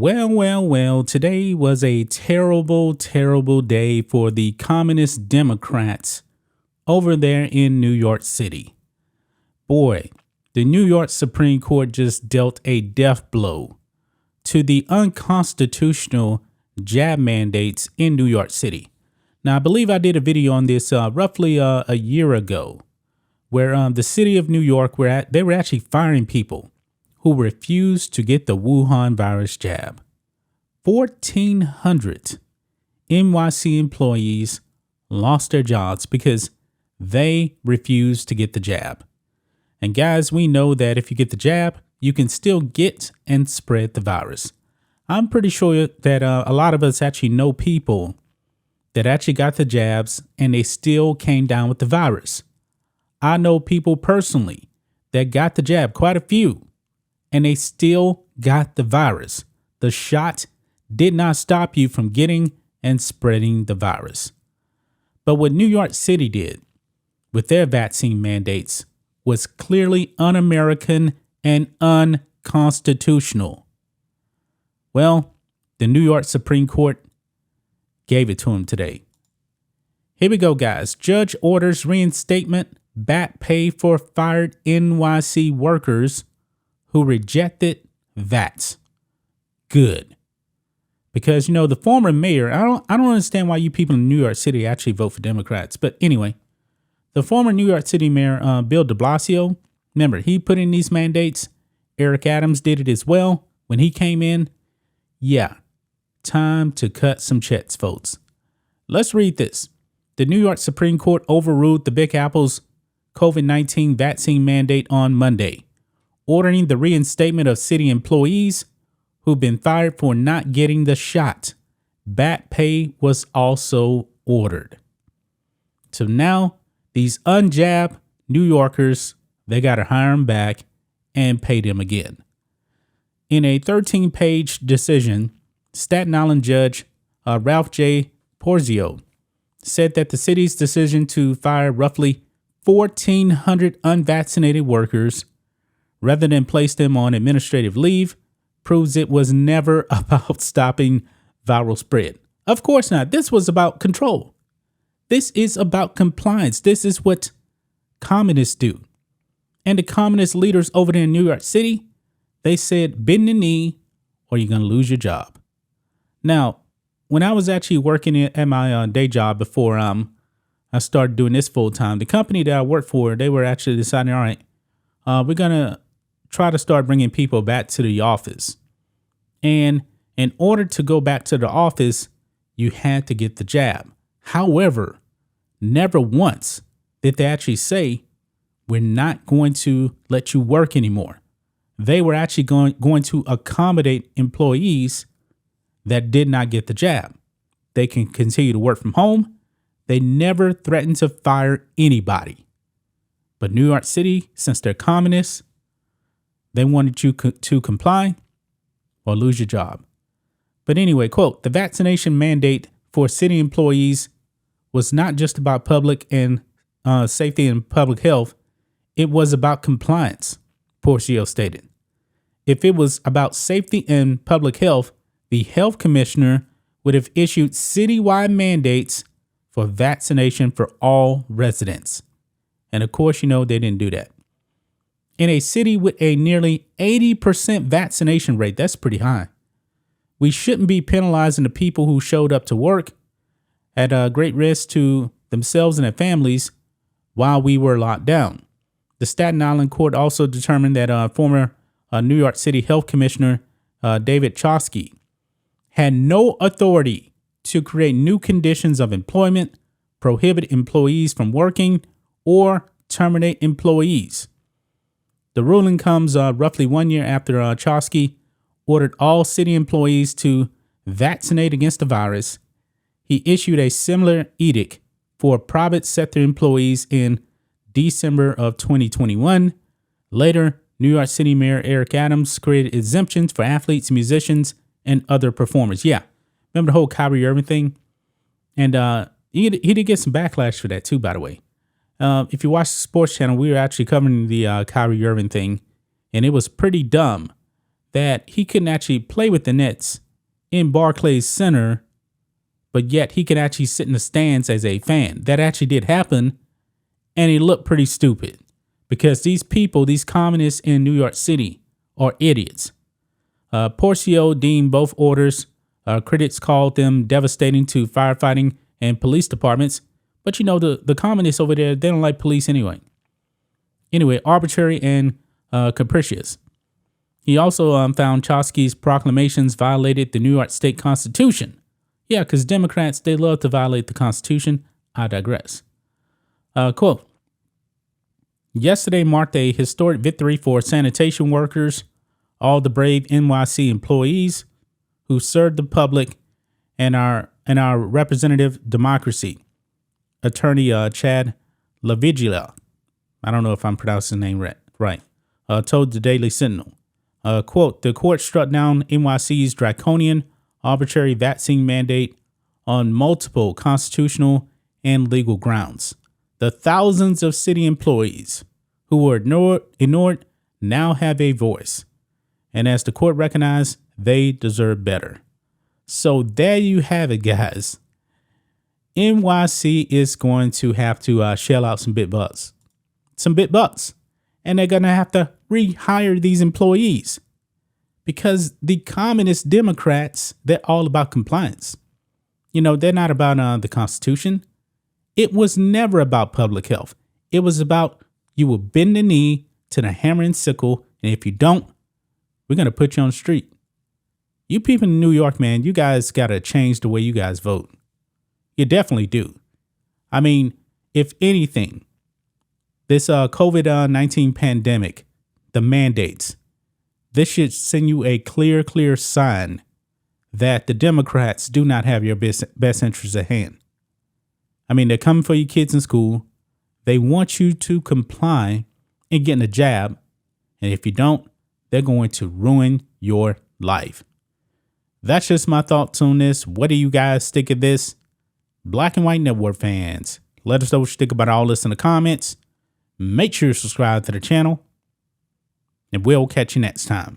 Well, today was a terrible, terrible day for the communist Democrats over there in New York City. Boy, the New York Supreme Court just dealt a death blow to the unconstitutional jab mandates in New York City. Now, I believe I did a video on this roughly a year ago, where the city of New York they were actually firing people who refused to get the Wuhan virus jab. 1,400 NYC employees lost their jobs because they refused to get the jab. And guys, we know that if you get the jab, you can still get and spread the virus. I'm pretty sure that a lot of us actually know people that actually got the jabs and they still came down with the virus. I know people personally that got the jab, quite a few, and they still got the virus. The shot did not stop you from getting and spreading the virus. But what New York City did with their vaccine mandates was clearly un-American and unconstitutional. Well, the New York Supreme Court gave it to him today. Here we go, guys. Judge orders reinstatement back pay for fired NYC workers who rejected Vax. Good. Because, the former mayor, I don't understand why you people in New York City actually vote for Democrats. But anyway, the former New York City mayor, Bill de Blasio, remember, he put in these mandates. Eric Adams did it as well when he came in. Yeah, time to cut some checks, folks. Let's read this. The New York Supreme Court overruled the Big Apple's COVID-19 vaccine mandate on Monday, ordering the reinstatement of city employees who've been fired for not getting the shot. Back pay was also ordered. So now these unjabbed New Yorkers, they got to hire them back and pay them again. In a 13-page decision, Staten Island Judge Ralph J. Porzio said that the city's decision to fire roughly 1,400 unvaccinated workers rather than place them on administrative leave proves it was never about stopping viral spread. Of course not. This was about control. This is about compliance. This is what communists do. And the communist leaders over there in New York City, they said, bend the knee or you're going to lose your job. Now, when I was actually working at my day job before I started doing this full time, the company that I worked for, they were actually deciding, all right, we're going to try to start bringing people back to the office. And in order to go back to the office, you had to get the jab. However, never once did they actually say, we're not going to let you work anymore. They were actually going to accommodate employees that did not get the jab. They can continue to work from home. They never threatened to fire anybody. But New York City, since they're communists, they wanted you to comply or lose your job. But anyway, quote, the vaccination mandate for city employees was not just about public and safety and public health. It was about compliance, Porzio stated. If it was about safety and public health, the health commissioner would have issued citywide mandates for vaccination for all residents. And of course, they didn't do that. In a city with a nearly 80% vaccination rate, that's pretty high. We shouldn't be penalizing the people who showed up to work at a great risk to themselves and their families while we were locked down. The Staten Island court also determined that former New York City Health Commissioner David Chosky had no authority to create new conditions of employment, prohibit employees from working, or terminate employees. The ruling comes roughly 1 year after Chosky ordered all city employees to vaccinate against the virus. He issued a similar edict for private sector employees in December of 2021. Later, New York City Mayor Eric Adams created exemptions for athletes, musicians, and other performers. Yeah, remember the whole Kyrie Irving thing? And he did get some backlash for that too, by the way. If you watch the sports channel, we were actually covering the Kyrie Irving thing, and it was pretty dumb that he couldn't actually play with the Nets in Barclays Center, but yet he could actually sit in the stands as a fan. That actually did happen, and he looked pretty stupid because these people, these communists in New York City, are idiots. Porcio deemed both orders. Critics called them devastating to firefighting and police departments. But you know, the communists over there, they don't like police anyway. Anyway, arbitrary and capricious. He also found Chomsky's proclamations violated the New York State Constitution. Yeah, because Democrats, they love to violate the Constitution. I digress. Quote, yesterday marked a historic victory for sanitation workers, all the brave NYC employees who served the public and our representative democracy. Attorney Chad LaViglia, I don't know if I'm pronouncing his name right, told the Daily Sentinel. Quote, the court struck down NYC's draconian, arbitrary vaccine mandate on multiple constitutional and legal grounds. The thousands of city employees who were ignored now have a voice. And as the court recognized, they deserve better. So there you have it, guys. NYC is going to have to shell out some big bucks. And they're going to have to rehire these employees because the communist Democrats, they're all about compliance. You know, they're not about the Constitution. It was never about public health. It was about you will bend the knee to the hammer and sickle. And if you don't, we're going to put you on the street. You people in New York, man, you guys got to change the way you guys vote. You definitely do. I mean, if anything, this COVID-19 pandemic, the mandates, this should send you a clear sign that the Democrats do not have your best interests at hand. I mean, they're coming for your kids in school. They want you to comply and getting a jab. And if you don't, they're going to ruin your life. That's just my thoughts on this. What do you guys think of this? Black and White Network fans, let us know what you think about all this in the comments. Make sure you subscribe to the channel, and we'll catch you next time.